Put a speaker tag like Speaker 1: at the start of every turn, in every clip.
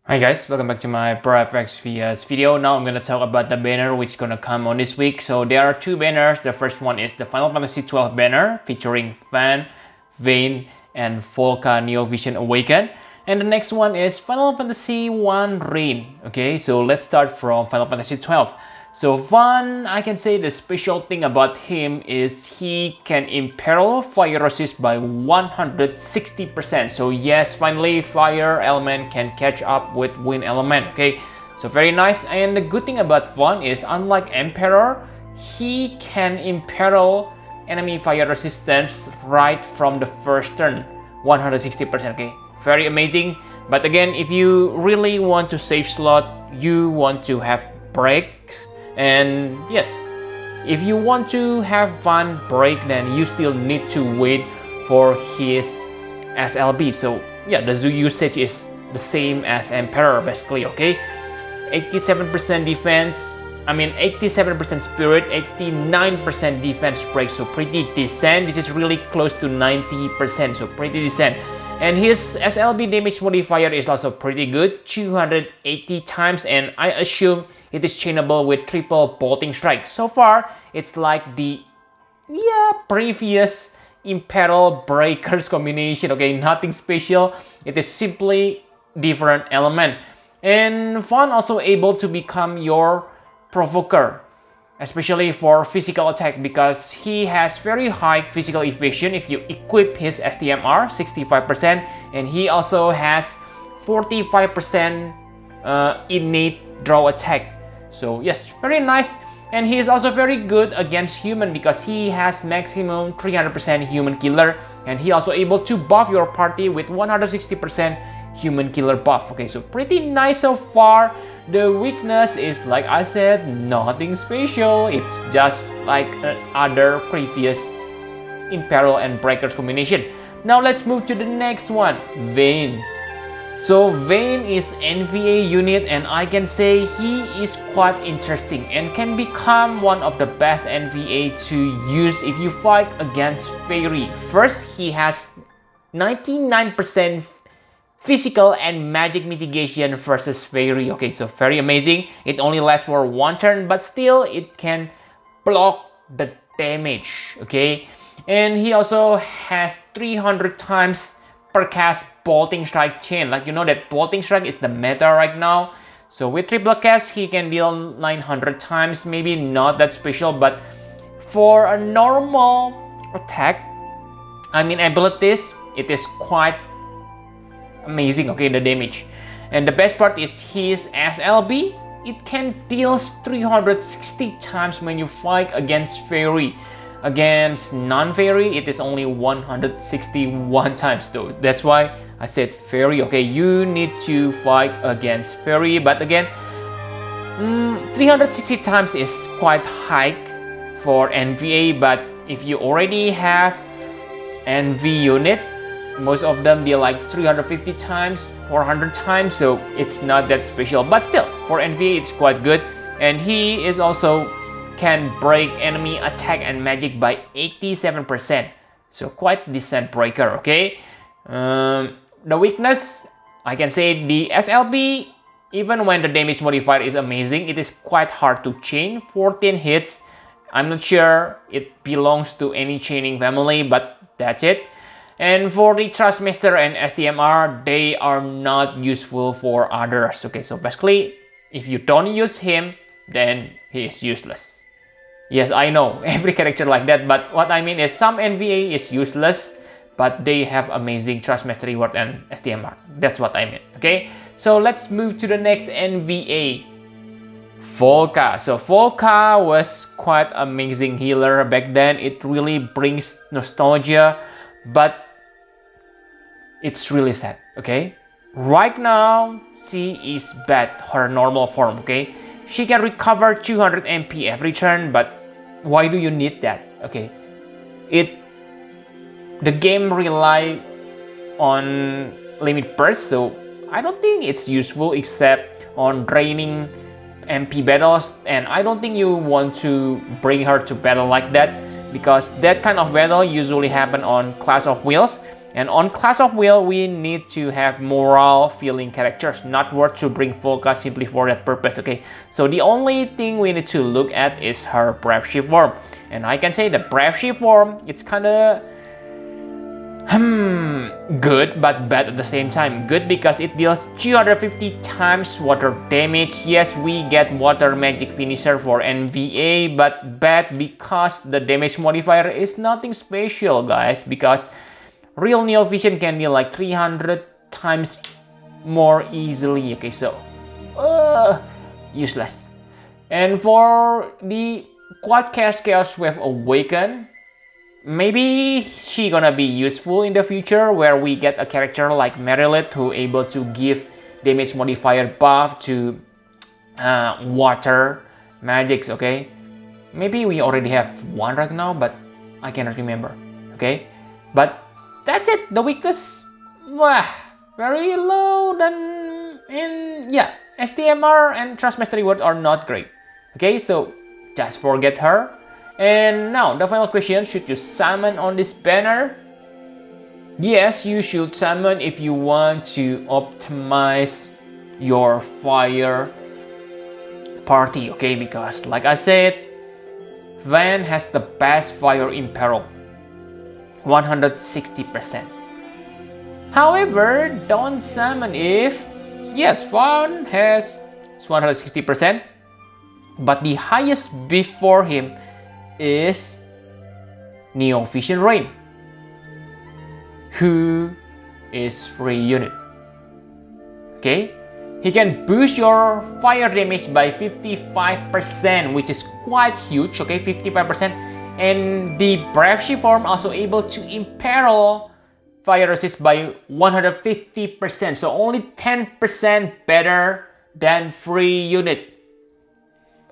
Speaker 1: Hi guys, welcome back to my Pro FFBE video. Now I'm gonna talk about the banner which gonna come on this week. So there are two banners. The first one is the Final Fantasy XII banner featuring Vayne, and Folka Neo Vision Awaken. And the next one is Final Fantasy I Rain. Okay, so let's start from Final Fantasy XII. So Vaan, I can say the special thing about him is he can imperil fire resist by 160%. So yes, finally fire element can catch up with wind element. Okay, so very nice. And the good thing about Vaan is unlike Emperor, he can imperil enemy fire resistance right from the first turn, 160%. Okay, very amazing. But again, if you really want to save slot, you want to have breaks. And yes, if you want to have Vaan break, then you still need to wait for his SLB. So yeah, the Zoo usage is the same as Emperor basically. Okay, 87% defense, 87% spirit, 89% defense break, so pretty decent. This is really close to 90%, so pretty decent. And his SLB damage modifier is also pretty good, 280 times, and I assume it is chainable with triple bolting strike. So far, it's like the previous Imperil Breakers combination. Okay, nothing special. It is simply different element. And Vaan also able to become your provoker, especially for physical attack, because he has very high physical evasion if you equip his STMR, 65%, and he also has 45% innate draw attack. So yes, very nice. And he is also very good against human because he has maximum 300% human killer, and he also able to buff your party with 160% human killer buff. Okay, so pretty nice so far. The weakness is, like I said, nothing special. It's just like other previous Imperil and Breakers combination. Now let's move to the next one, Vayne. So Vayne is NVA unit, and I can say he is quite interesting and can become one of the best NVA to use if you fight against Fairy. First, he has 99% physical and magic mitigation versus Fairy. Okay, so very amazing. It only lasts for one turn, but still it can block the damage. Okay, and he also has 300 times per cast bolting strike chain. Like, you know that bolting strike is the meta right now. So with triple cast, he can deal 900 times. Maybe not that special, but for a normal attack, abilities, it is quite amazing. Okay, the damage. And the best part is his SLB. It can deal 360 times when you fight against Fairy. Against non-Fairy, it is only 161 times though. That's why I said Fairy. Okay, you need to fight against Fairy, but again, 360 times is quite high for NVA. But if you already have NV unit, most of them deal like 350 times, 400 times, so it's not that special. But still, for NVA, it's quite good. And he is also can break enemy attack and magic by 87%, so quite decent breaker. Okay, the weakness, I can say the SLB, even when the damage modifier is amazing, it is quite hard to chain. 14 hits. I'm not sure it belongs to any chaining family, but that's it. And for the Trustmaster and STMR, they are not useful for others. Okay, so basically, if you don't use him, then he is useless. Yes, I know, every character like that, but what I mean is some NVA is useless, but they have amazing Trustmaster reward and STMR. That's what I mean. Okay, so let's move to the next NVA, Folka. So Folka was quite amazing healer back then. It really brings nostalgia, but it's really sad. Okay, right now she is bad, her normal form. Okay, she can recover 200 MP every turn, but why do you need that? Okay, the game rely on limit burst, so I don't think it's useful except on draining MP battles, and I don't think you want to bring her to battle like that, because that kind of battle usually happen on Clash of Wheels, And on Clash of Will, we need to have moral feeling characters, not worth to bring Folka simply for that purpose, okay? So the only thing we need to look at is her Brave Ship form. And I can say the Brave Ship form, it's kinda good but bad at the same time. Good because it deals 250 times water damage. Yes, we get water magic finisher for NVA, but bad because the damage modifier is nothing special, guys, because real Neo Vision can deal like 300 times more easily. Okay, so useless. And for the Quad Chaos Wave Awaken, maybe she gonna be useful in the future, where we get a character like Merilith who able to give damage modifier buff to water magics, okay? Maybe we already have one right now, but I cannot remember, okay? But that's it. The weakness, very low. STMR and Trust Mastery Word are not great, okay? So just forget her. And now the final question, should you summon on this banner? Yes, you should summon if you want to optimize your fire party, okay? Because like I said, Vayne has the best fire in peril, 160%. However, don't summon if, yes, Vayne has 160%, but the highest before him is Neo Vision Rain, who is free unit. Okay, he can boost your fire damage by 55%, which is quite huge. Okay, 55%, and the Brave Ship form also able to imperil fire resist by 150%. So only 10% better than free unit.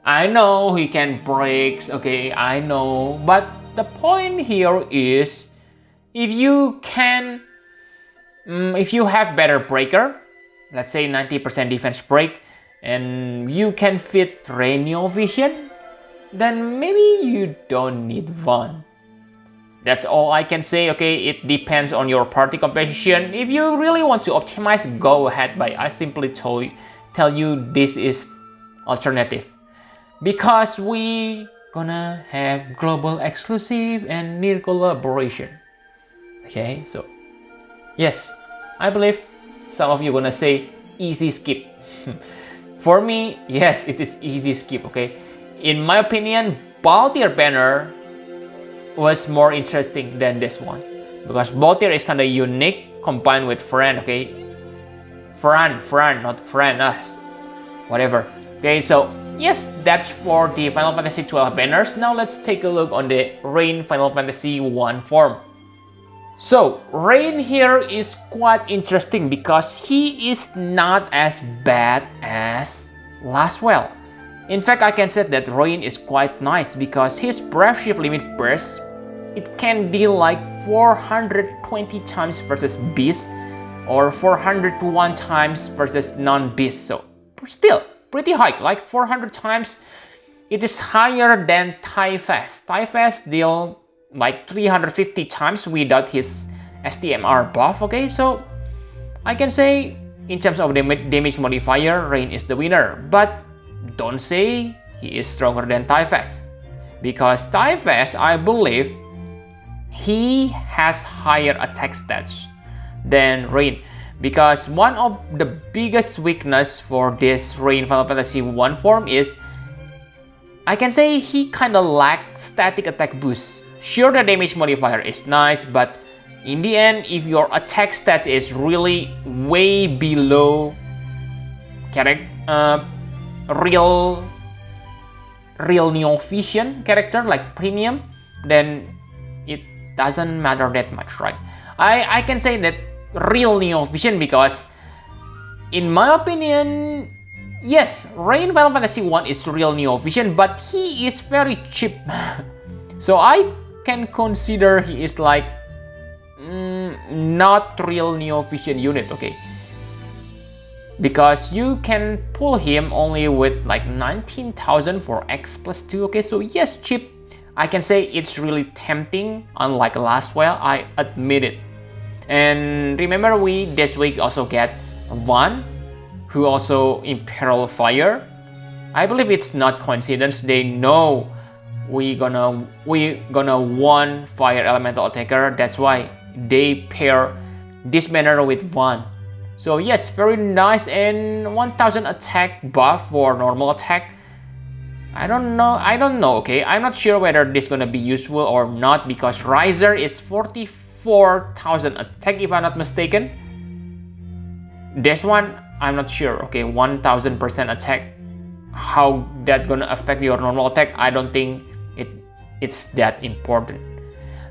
Speaker 1: I know he can break, okay, I know, but the point here is if you can, if you have better breaker, let's say 90% defense break, and you can fit Neo Vision, then maybe you don't need Vayne. That's all I can say, okay? It depends on your party composition. If you really want to optimize, go ahead, but I simply tell you this is alternative. Because we gonna have global exclusive and near collaboration. Okay, so yes, I believe some of you gonna say easy skip. For me, yes, it is easy skip, okay? In my opinion, Baltier banner was more interesting than this one. Because Baltier is kinda unique combined with Fran, okay? Fran, not Fran, whatever. Okay, so yes, that's for the Final Fantasy 12 banners. Now let's take a look on the Rain Final Fantasy 1 form. So Rain here is quite interesting because he is not as bad as Laswell. In fact, I can say that Rain is quite nice because his Brave Ship limit burst, it can deal like 420 times versus Beast or 401 times versus non-Beast. So still pretty high, like 400 times. It is higher than Typhus. Typhus deal like 350 times without his STMR buff, okay? So I can say in terms of damage modifier, Rain is the winner. But don't say he is stronger than Typhus, because Typhus, I believe, he has higher attack stats than Rain. Because one of the biggest weakness for this Rain Final Fantasy 1 form is, I can say he kinda lacks static attack boost. Sure, the damage modifier is nice, but in the end, if your attack stats is really way below real Neo Vision character like Premium, then it doesn't matter that much, right? I can say that real Neo Vision because in my opinion, yes, Rain Final Fantasy 1 is real Neo Vision, but he is very cheap. So I can consider he is like not real Neo Vision unit, okay? Because you can pull him only with like 19,000 for X+2, okay? So yes, cheap. I can say it's really tempting, unlike Laswell, I admit it. And remember, we this week also get Vaan, who also Imperial Fire. I believe it's not coincidence. They know we gonna one fire elemental attacker. That's why they pair this banner with Vaan. So yes, very nice. And 1000 attack buff for normal attack. I don't know, okay? I'm not sure whether this gonna be useful or not, because Riser is 44,000 attack if I'm not mistaken. This one, I'm not sure, okay? 1000% attack. How that gonna affect your normal attack? I don't think it's that important.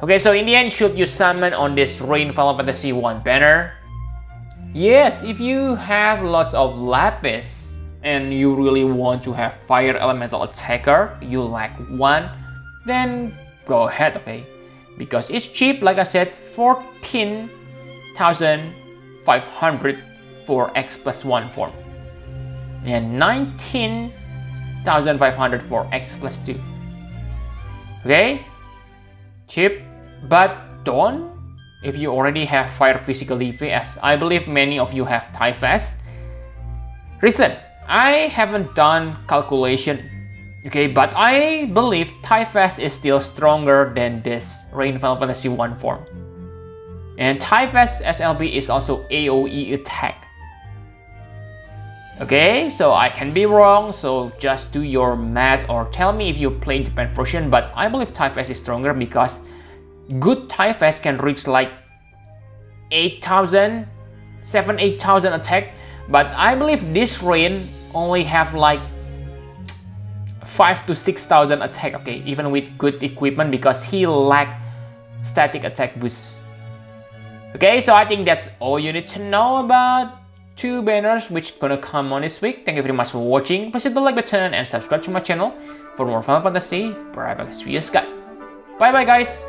Speaker 1: Okay, so in the end, should you summon on this Rain Final Fantasy 1 banner? Yes, if you have lots of lapis and you really want to have fire elemental attacker, you lack one, then go ahead, okay? Because it's cheap, like I said, 14,500 for X+1 form. And 19,500 for X+2. Okay? Cheap, but don't if you already have fire physical DPS. I believe many of you have Typhus. Reason, I haven't done calculation, okay, but I believe Typhus is still stronger than this Rain Final Fantasy 1 form. And Typhus SLB is also AoE attack. Okay, so I can be wrong, so just do your math or tell me if you play Japan version, but I believe Typhus is stronger because good Typhus can reach like 8,000, 8,000 attack, but I believe this Rain only have like 5,000 to 6,000 attack, okay, even with good equipment, because he lack static attack boost. Okay, so I think that's all you need to know about two banners which gonna come on this week. Thank you very much for watching. Please hit the like button and subscribe to my channel for more Final Fantasy Private Series guide. Bye bye guys.